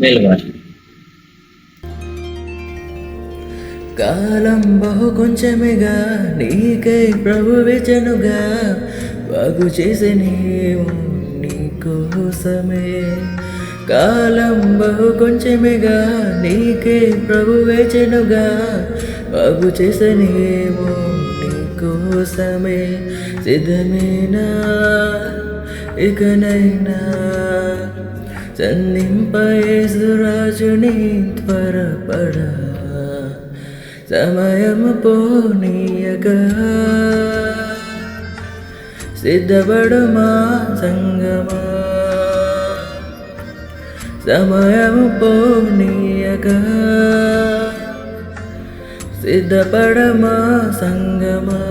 మేలుగా. కాలం బహు కొంచెమేగా నీకై ప్రభు వెచెనుగా బాగు చేసే నీవు నీ కోసమే. కాలం బహు కొంచెమేగా నీకై ప్రభు వెచెనుగా బాగు చేసే నీవు నీ కోసమే. సిద్ధమేనా ఇకనైనా సంధింప యేసురాజుని త్వరపడా సమయము పోనీయక సిద్ధపడుమా సంగమా. సమయము పోనీయక సిద్ధపడమా సంగమా.